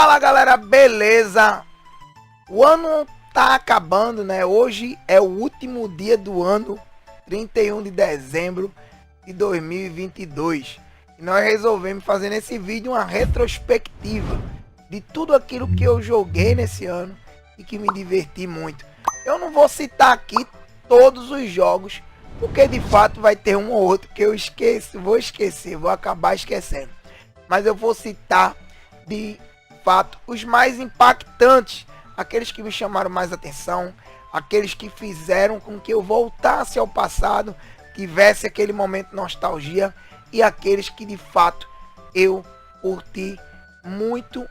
Fala galera, beleza? O ano tá acabando, né? Hoje é o último dia do ano, 31 de dezembro de 2022. E nós resolvemos fazer nesse vídeo uma retrospectiva de tudo aquilo que eu joguei nesse ano e que me diverti muito. Eu não vou citar aqui todos os jogos, porque de fato vai ter um ou outro que eu vou acabar esquecendo. Mas eu vou citar de fato os mais impactantes, aqueles que me chamaram mais atenção, aqueles que fizeram com que eu voltasse ao passado, tivesse aquele momento de nostalgia, e aqueles que de fato eu curti muito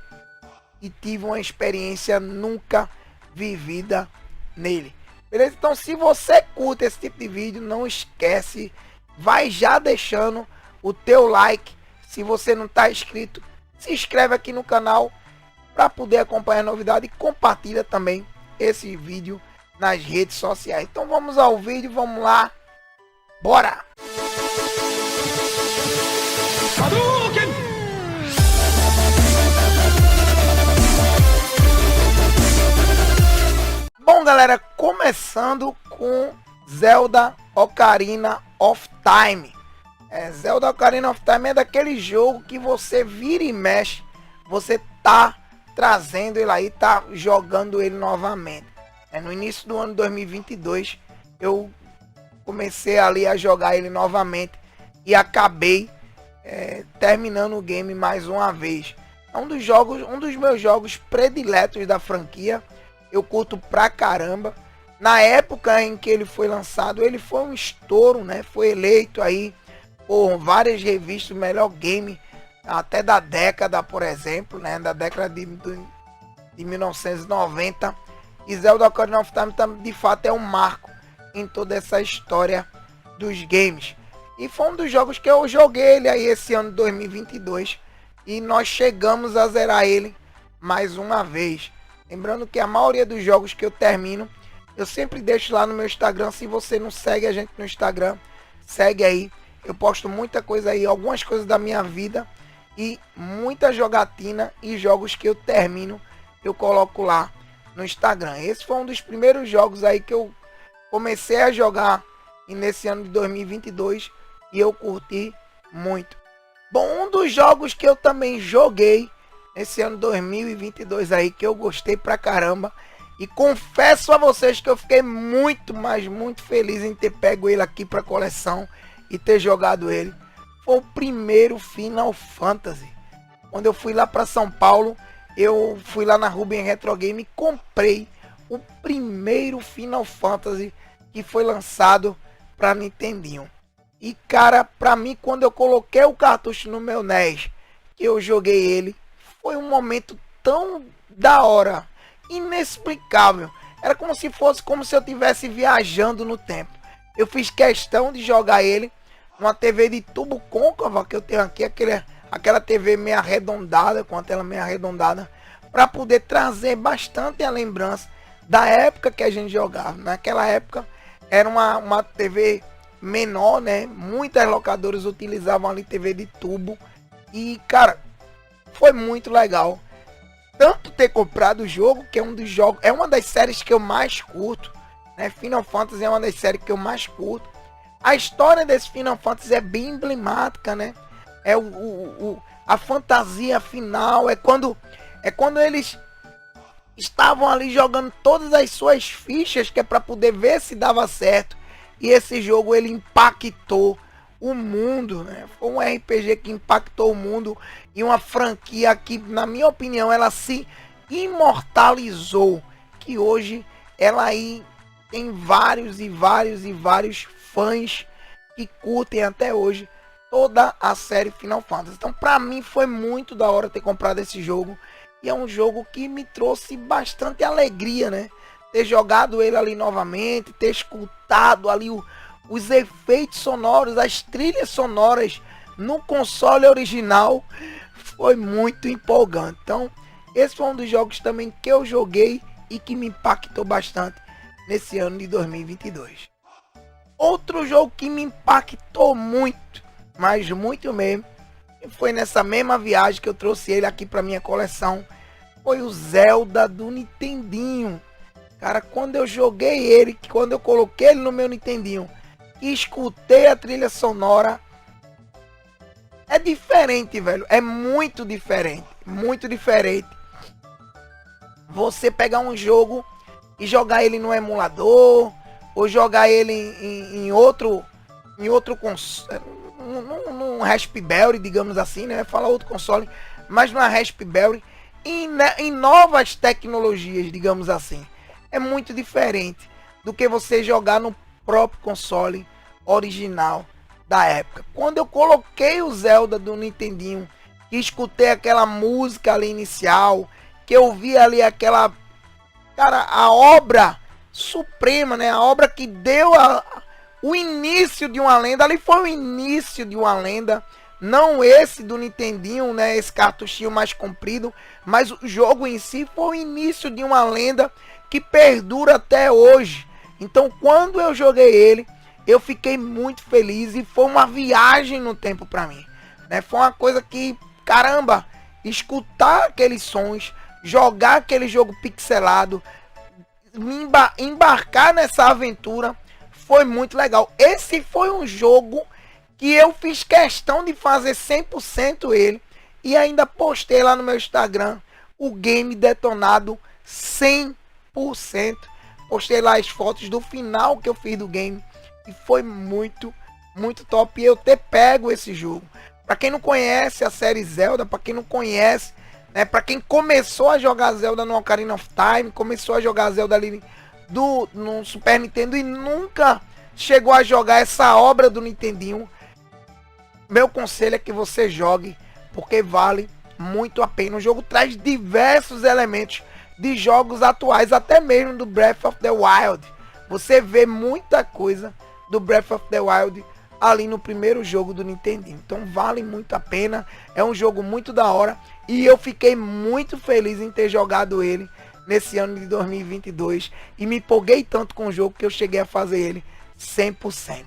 e tive uma experiência nunca vivida nele. Beleza? Então, se você curte esse tipo de vídeo, não esquece, vai já deixando o teu like. Se você não está inscrito, se inscreve aqui no canal para poder acompanhar a novidade e compartilha também esse vídeo nas redes sociais. Então vamos ao vídeo, vamos lá, bora! Bom galera, começando com Zelda Ocarina of Time. Zelda Ocarina of Time é daquele jogo que você vira e mexe, você tá trazendo ele aí, tá jogando ele novamente. No início do ano 2022 eu comecei ali a jogar ele novamente e acabei terminando o game mais uma vez. É um dos meus jogos prediletos da franquia. Eu curto pra caramba. Na época em que ele foi lançado, ele foi um estouro, né? Foi eleito aí por várias revistas o melhor game até da década, por exemplo, né? Da década de 1990. E Zelda Ocarina of Time de fato é um marco em toda essa história dos games. E foi um dos jogos que eu joguei ele aí esse ano de 2022. E nós chegamos a zerar ele mais uma vez. Lembrando que a maioria dos jogos que eu termino, eu sempre deixo lá no meu Instagram. Se você não segue a gente no Instagram, segue aí. Eu posto muita coisa aí, algumas coisas da minha vida e muita jogatina e jogos que eu termino, eu coloco lá no Instagram. Esse foi um dos primeiros jogos aí que eu comecei a jogar e nesse ano de 2022 e eu curti muito. Bom, um dos jogos que eu também joguei nesse ano 2022 aí, que eu gostei pra caramba, e confesso a vocês que eu fiquei muito, mas muito feliz em ter pego ele aqui pra coleção e ter jogado ele, foi o primeiro Final Fantasy. Quando eu fui lá pra São Paulo, eu fui lá na Ruben Retro Game e comprei o primeiro Final Fantasy que foi lançado pra Nintendinho. E cara, pra mim, quando eu coloquei o cartucho no meu NES, que eu joguei ele, foi um momento tão da hora, inexplicável. Era como se eu estivesse viajando no tempo. Eu fiz questão de jogar ele numa TV de tubo côncava que eu tenho aqui, aquela TV meio arredondada, com a tela meio arredondada, para poder trazer bastante a lembrança da época que a gente jogava. Naquela época era uma TV menor, né? Muitas locadoras utilizavam ali TV de tubo e cara, foi muito legal tanto ter comprado o jogo, que é um dos jogos, é uma das séries que eu mais curto, né? Final Fantasy é uma das séries que eu mais curto. A história desse Final Fantasy é bem emblemática, né? É a fantasia final, é quando eles estavam ali jogando todas as suas fichas, que é para poder ver se dava certo. E esse jogo ele impactou o mundo, né? Foi um RPG que impactou o mundo e uma franquia que, na minha opinião, ela se imortalizou, que hoje ela aí tem vários fãs que curtem até hoje toda a série Final Fantasy. Então pra mim foi muito da hora ter comprado esse jogo, e é um jogo que me trouxe bastante alegria, né? Ter jogado ele ali novamente, ter escutado ali os efeitos sonoros, as trilhas sonoras no console original, foi muito empolgante. Então esse foi um dos jogos também que eu joguei e que me impactou bastante nesse ano de 2022. Outro jogo que me impactou muito, mas muito mesmo, foi nessa mesma viagem que eu trouxe ele aqui para minha coleção, foi o Zelda do Nintendinho. Cara, quando eu joguei ele, quando eu coloquei ele no meu Nintendinho e escutei a trilha sonora, é diferente, velho. É muito diferente. Muito diferente. Você pegar um jogo e jogar ele no emulador, ou jogar ele em outro console, num Raspberry, digamos assim, né? Falar outro console, mas numa Raspberry, em novas tecnologias, digamos assim. É muito diferente do que você jogar no próprio console original da época. Quando eu coloquei o Zelda do Nintendinho e escutei aquela música ali inicial, que eu vi ali aquela, cara, a obra suprema, né? A obra que deu o início de uma lenda. Ali foi o início de uma lenda. Não esse do Nintendinho, né? Esse cartuchinho mais comprido. Mas o jogo em si foi o início de uma lenda que perdura até hoje. Então quando eu joguei ele, eu fiquei muito feliz e foi uma viagem no tempo para mim, né? Foi uma coisa que, caramba, escutar aqueles sons, jogar aquele jogo pixelado, embarcar nessa aventura, foi muito legal. Esse foi um jogo que eu fiz questão de fazer 100% ele, e ainda postei lá no meu Instagram o game detonado 100%. Postei lá as fotos do final que eu fiz do game e foi muito, muito top. E eu ter pego esse jogo. Para quem não conhece a série Zelda, para quem não conhece, né, para quem começou a jogar Zelda no Ocarina of Time, começou a jogar Zelda ali no Super Nintendo e nunca chegou a jogar essa obra do Nintendinho, meu conselho é que você jogue, porque vale muito a pena. O jogo traz diversos elementos de jogos atuais, até mesmo do Breath of the Wild. Você vê muita coisa do Breath of the Wild ali no primeiro jogo do Nintendinho. Então vale muito a pena. É um jogo muito da hora. E eu fiquei muito feliz em ter jogado ele nesse ano de 2022. E me empolguei tanto com o jogo que eu cheguei a fazer ele 100%.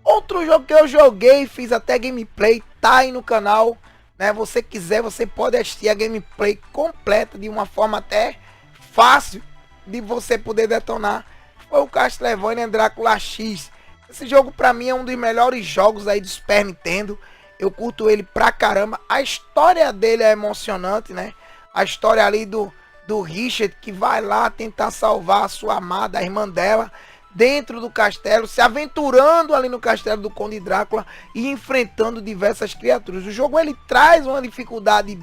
Outro jogo que eu joguei, fiz até gameplay, tá aí no canal, né? Você quiser, você pode assistir a gameplay completa de uma forma até fácil de você poder detonar. Foi o Castlevania Drácula X. Esse jogo pra mim é um dos melhores jogos aí do Super Nintendo. Eu curto ele pra caramba. A história dele é emocionante, né? A história ali do Richard, que vai lá tentar salvar a sua amada, a irmã dela, dentro do castelo, se aventurando ali no castelo do Conde Drácula e enfrentando diversas criaturas. O jogo ele traz uma dificuldade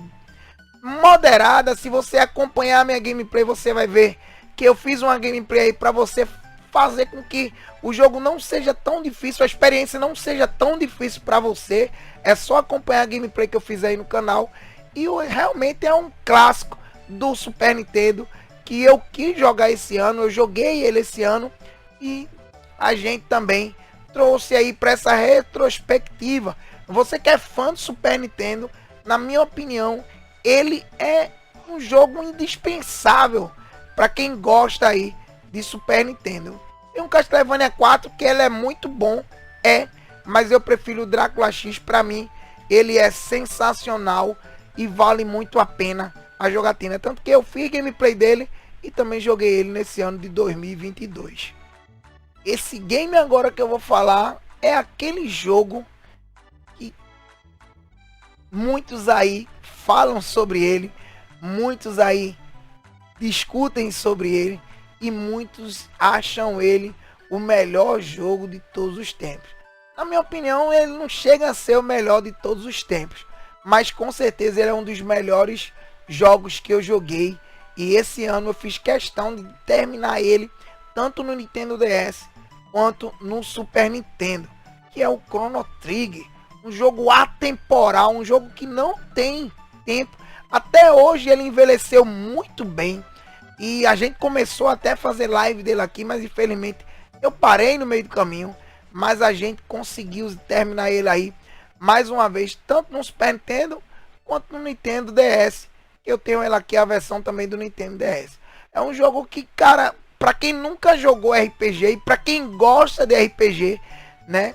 moderada. Se você acompanhar a minha gameplay, você vai ver que eu fiz uma gameplay aí para você fazer com que o jogo não seja tão difícil, a experiência não seja tão difícil para você. É só acompanhar a gameplay que eu fiz aí no canal. E realmente é um clássico do Super Nintendo que eu quis jogar esse ano. Eu joguei ele esse ano e a gente também trouxe aí para essa retrospectiva. Você que é fã do Super Nintendo, na minha opinião, ele é um jogo indispensável para quem gosta aí de Super Nintendo. Tem um Castlevania 4 que ele é muito bom, mas eu prefiro o Drácula X. Para mim ele é sensacional e vale muito a pena a jogatina, tanto que eu fiz gameplay dele e também joguei ele nesse ano de 2022. Esse game agora que eu vou falar é aquele jogo que muitos aí falam sobre ele, muitos aí discutem sobre ele e muitos acham ele o melhor jogo de todos os tempos. Na minha opinião, ele não chega a ser o melhor de todos os tempos, mas com certeza ele é um dos melhores jogos que eu joguei. E esse ano eu fiz questão de terminar ele tanto no Nintendo DS quanto no Super Nintendo, que é o Chrono Trigger. Um jogo atemporal, um jogo que não tem tempo. Até hoje ele envelheceu muito bem. E a gente começou até a fazer live dele aqui, mas infelizmente eu parei no meio do caminho. Mas a gente conseguiu terminar ele aí mais uma vez, tanto no Super Nintendo quanto no Nintendo DS. Eu tenho ela aqui, a versão também do Nintendo DS. É um jogo que, cara, para quem nunca jogou RPG e para quem gosta de RPG, né?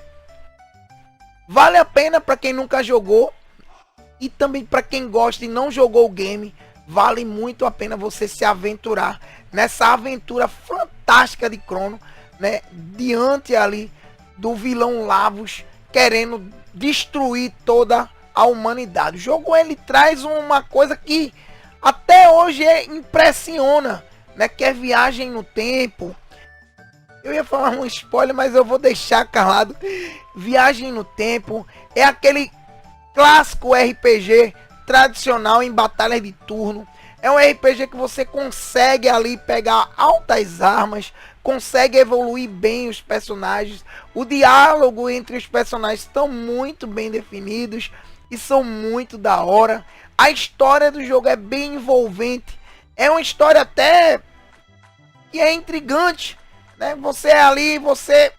Vale a pena para quem nunca jogou e também para quem gosta e não jogou o game, vale muito a pena você se aventurar nessa aventura fantástica de Chrono, né, diante ali do vilão Lavos querendo destruir toda a humanidade. O jogo ele traz uma coisa que até hoje impressiona, né, que é viagem no tempo. Eu ia falar um spoiler, mas eu vou deixar calado. Viagem no tempo é aquele clássico RPG tradicional em batalha de turno. É um RPG que você consegue ali pegar altas armas, consegue evoluir bem os personagens. O diálogo entre os personagens estão muito bem definidos e são muito da hora. A história do jogo é bem envolvente. É uma história até que é intrigante, né? Você é ali, você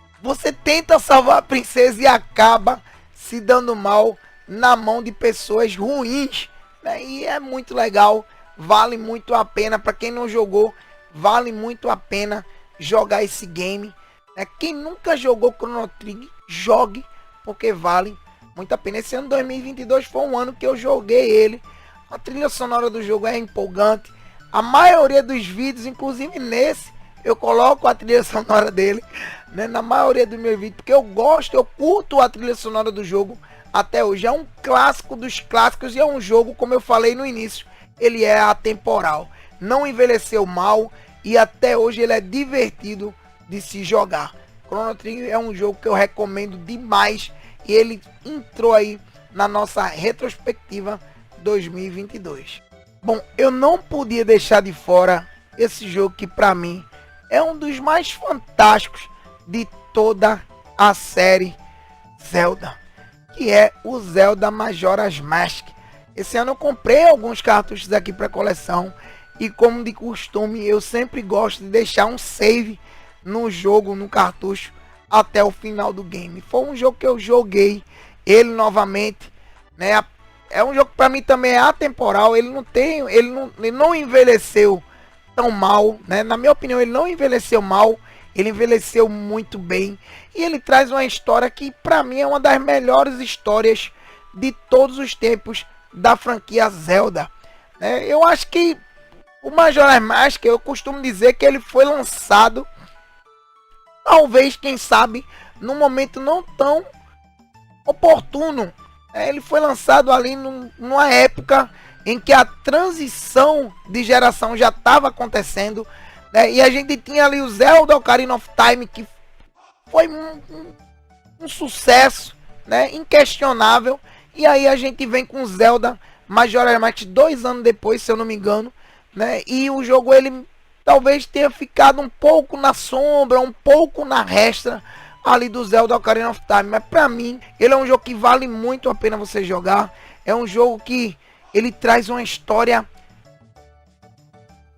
tenta salvar a princesa e acaba se dando mal na mão de pessoas ruins, né? E é muito legal, vale muito a pena. Para quem não jogou, vale muito a pena jogar esse game, né? Quem nunca jogou Chrono Trigger, jogue, porque vale muito a pena. Esse ano 2022 foi um ano que eu joguei ele. A trilha sonora do jogo é empolgante. A maioria dos vídeos, inclusive nesse, eu coloco a trilha sonora dele, né, na maioria dos meus vídeos, porque eu gosto, eu curto a trilha sonora do jogo até hoje. É um clássico dos clássicos e é um jogo, como eu falei no início, ele é atemporal. Não envelheceu mal e até hoje ele é divertido de se jogar. Chrono Trigger é um jogo que eu recomendo demais e ele entrou aí na nossa retrospectiva 2022. Bom, eu não podia deixar de fora esse jogo que para mim é um dos mais fantásticos de toda a série Zelda, que é o Zelda Majora's Mask. Esse ano eu comprei alguns cartuchos aqui para coleção e, como de costume, eu sempre gosto de deixar um save no jogo, no cartucho, até o final do game. Foi um jogo que eu joguei ele novamente, né? É um jogo que para mim também é atemporal. Ele não envelheceu tão mal, né? Na minha opinião, ele não envelheceu mal, ele envelheceu muito bem e ele traz uma história que para mim é uma das melhores histórias de todos os tempos da franquia Zelda, né? Eu acho que o Majora's Mask, eu costumo dizer que ele foi lançado, talvez, quem sabe, num momento não tão oportuno. Ele foi lançado ali numa época em que a transição de geração já estava acontecendo, né? E a gente tinha ali o Zelda Ocarina of Time, que foi um sucesso, né? Inquestionável. E aí a gente vem com Zelda Majora's Mask 2 anos depois, se eu não me engano, né? E o jogo ele talvez tenha ficado um pouco na sombra, um pouco na resta ali do Zelda Ocarina of Time, mas pra mim ele é um jogo que vale muito a pena você jogar. É um jogo que ele traz uma história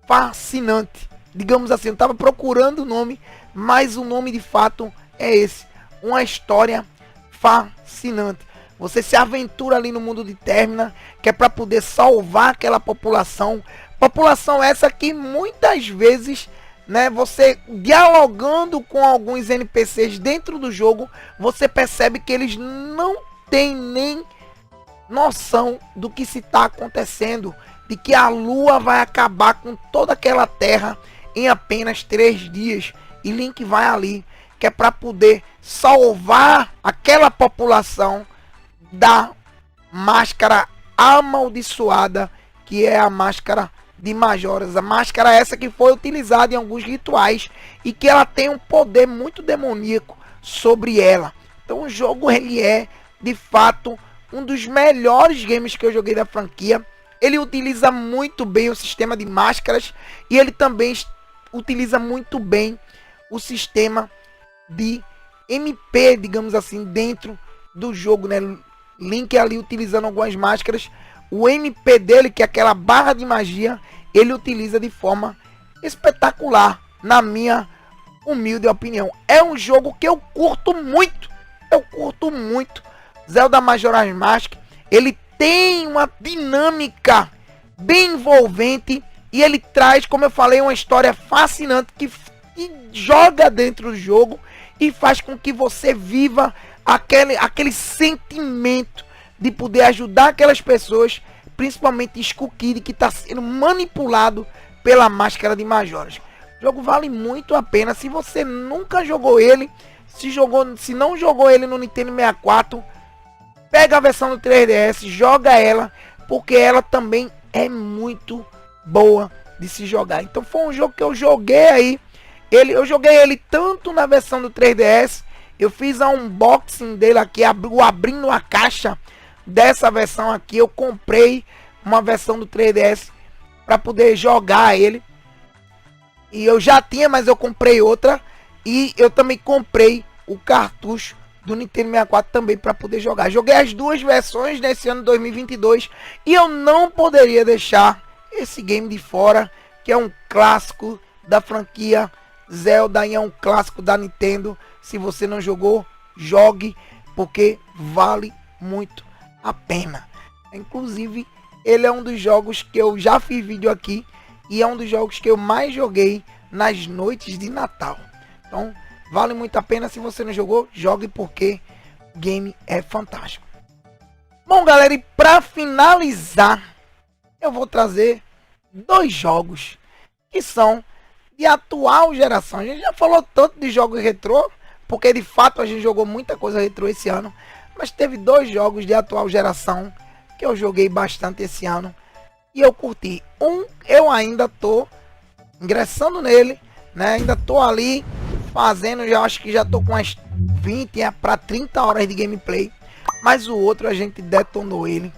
fascinante, digamos assim. Eu tava procurando o nome, mas o nome de fato é esse, uma história fascinante. Você se aventura ali no mundo de Termina, que é para poder salvar aquela população essa que muitas vezes, né, você dialogando com alguns NPCs dentro do jogo, você percebe que eles não têm nem noção do que se está acontecendo, de que a lua vai acabar com toda aquela terra em apenas 3 dias, e Link vai ali, que é para poder salvar aquela população da máscara amaldiçoada, que é a máscara de Majoras. A máscara essa que foi utilizada em alguns rituais e que ela tem um poder muito demoníaco sobre ela. Então o jogo ele é de fato um dos melhores games que eu joguei da franquia. Ele utiliza muito bem o sistema de máscaras e ele também utiliza muito bem o sistema de MP, digamos assim, dentro do jogo, né? Link ali utilizando algumas máscaras, o MP dele, que é aquela barra de magia, ele utiliza de forma espetacular, na minha humilde opinião. É um jogo que eu curto muito, Zelda Majora's Mask. Ele tem uma dinâmica bem envolvente e ele traz, como eu falei, uma história fascinante que joga dentro do jogo e faz com que você viva aquele sentimento de poder ajudar aquelas pessoas principalmente Skull Kid, que está sendo manipulado pela Máscara de Majoras. O jogo vale muito a pena. Se você nunca jogou ele, se não jogou ele no Nintendo 64, pega a versão do 3DS, joga ela, porque ela também é muito boa de se jogar. Então foi um jogo que eu joguei aí. Eu joguei ele tanto na versão do 3DS, eu fiz a unboxing dele aqui, abrindo a caixa dessa versão aqui. Eu comprei uma versão do 3DS para poder jogar ele. E eu já tinha, mas eu comprei outra. E eu também comprei o cartucho do Nintendo 64 também para poder jogar. Joguei as duas versões nesse ano 2022 e eu não poderia deixar esse game de fora, que é um clássico da franquia Zelda e é um clássico da Nintendo. Se você não jogou, jogue, porque vale muito a pena. Inclusive, ele é um dos jogos que eu já fiz vídeo aqui e é um dos jogos que eu mais joguei nas noites de Natal. Então, vale muito a pena. Se você não jogou, jogue, porque o game é fantástico. Bom, galera, e para finalizar, eu vou trazer dois jogos que são de atual geração. A gente já falou tanto de jogos retrô, porque de fato a gente jogou muita coisa retrô esse ano, mas teve dois jogos de atual geração que eu joguei bastante esse ano e eu curti. Eu ainda tô ingressando nele, né? Ainda tô ali fazendo, já acho que já tô com umas 20 para 30 horas de gameplay, mas o outro a gente detonou ele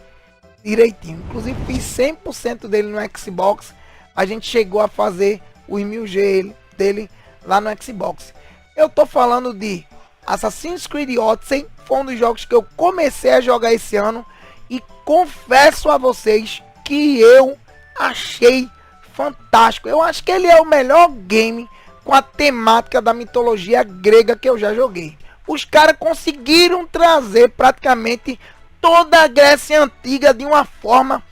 direitinho. Inclusive fiz 100% dele no Xbox. A gente chegou a fazer os 1000G dele lá no Xbox. Eu tô falando de Assassin's Creed Odyssey. Foi um dos jogos que eu comecei a jogar esse ano e confesso a vocês que eu achei fantástico. Eu acho que ele é o melhor game com a temática da mitologia grega que eu já joguei. Os caras conseguiram trazer praticamente toda a Grécia Antiga de uma forma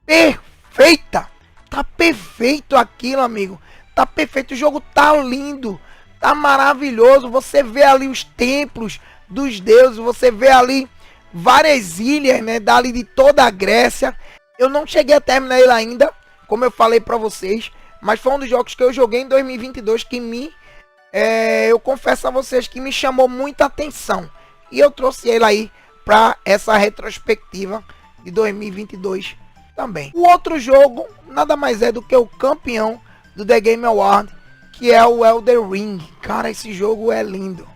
perfeita. Tá perfeito aquilo, amigo. Tá perfeito. O jogo tá lindo. Tá maravilhoso. Você vê ali os templos dos deuses. Você vê ali várias ilhas, né? Dali de toda a Grécia. Eu não cheguei a terminar ele ainda, como eu falei pra vocês. Mas foi um dos jogos que eu joguei em 2022 que eu confesso a vocês que me chamou muita atenção. E eu trouxe ele aí para essa retrospectiva de 2022 também. O outro jogo nada mais é do que o campeão do The Game Award, que é o Elden Ring. Cara, esse jogo é lindo.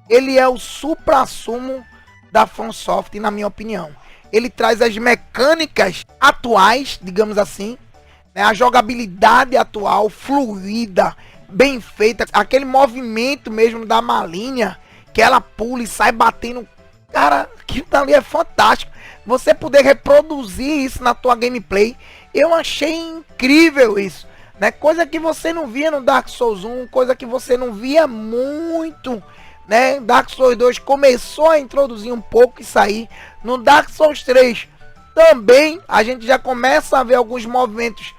Ele é o suprassumo da FromSoft, na minha opinião. Ele traz as mecânicas atuais, digamos assim, né? A jogabilidade atual, fluida, bem feita. Aquele movimento mesmo da malinha, que ela pula e sai batendo. Cara, aquilo ali é fantástico. Você poder reproduzir isso na tua gameplay, eu achei incrível isso, né? Coisa que você não via no Dark Souls 1, coisa que você não via muito, né? Dark Souls 2 começou a introduzir um pouco isso aí. No Dark Souls 3 também a gente já começa a ver alguns movimentos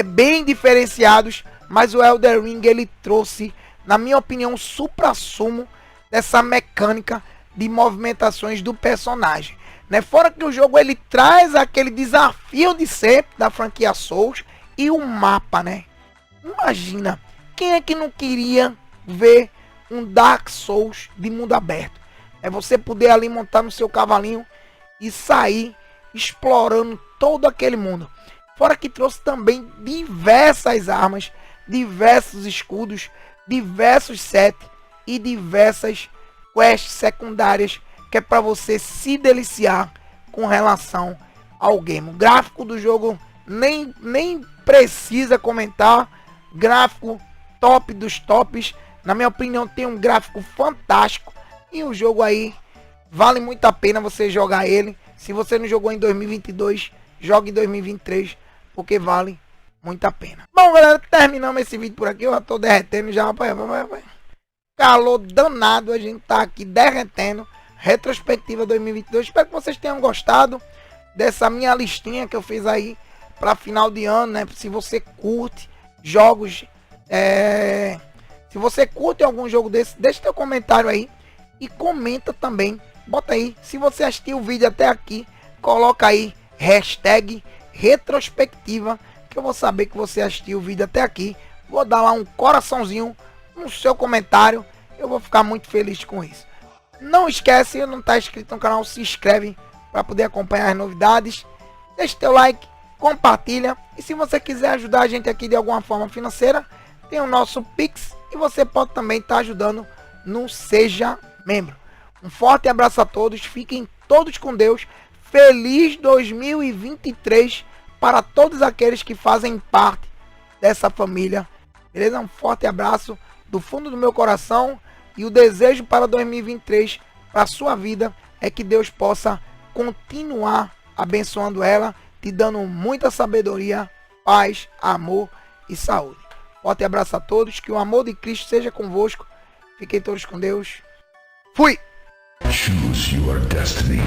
bem diferenciados, mas o Elden Ring ele trouxe, na minha opinião, o suprassumo dessa mecânica de movimentações do personagem, né? Fora que o jogo ele traz aquele desafio de sempre da franquia Souls e o mapa, né? Imagina, quem é que não queria ver um Dark Souls de mundo aberto? É você poder ali montar no seu cavalinho e sair explorando todo aquele mundo. Fora que trouxe também diversas armas, diversos escudos, diversos sets e diversas quests secundárias, que é para você se deliciar com relação ao game. O gráfico do jogo nem precisa comentar. Gráfico top dos tops. Na minha opinião, tem um gráfico fantástico. E o jogo aí vale muito a pena você jogar ele. Se você não jogou em 2022, jogue em 2023, porque vale muito a pena. Bom, galera, terminamos esse vídeo por aqui. Eu já tô derretendo já, rapaz. Calor danado, a gente tá aqui derretendo. Retrospectiva 2022. Espero que vocês tenham gostado dessa minha listinha que eu fiz aí para final de ano, né? Se você curte jogos, se você curte algum jogo desse, deixa teu comentário aí e comenta também. Bota aí, se você assistiu o vídeo até aqui, coloca aí hashtag retrospectiva, que eu vou saber que você assistiu o vídeo até aqui. Vou dar lá um coraçãozinho no seu comentário, eu vou ficar muito feliz com isso. Não esquece, se não está inscrito no canal, se inscreve para poder acompanhar as novidades. Deixa teu like, compartilha, e se você quiser ajudar a gente aqui de alguma forma financeira, tem o nosso Pix, e você pode também estar ajudando no Seja Membro. Um forte abraço a todos, fiquem todos com Deus, feliz 2023 para todos aqueles que fazem parte dessa família, beleza? Um forte abraço do fundo do meu coração, e o desejo para 2023, para a sua vida, é que Deus possa continuar abençoando ela, te dando muita sabedoria, paz, amor e saúde. Forte abraço a todos, que o amor de Cristo seja convosco, fiquem todos com Deus, fui! Choose your destiny.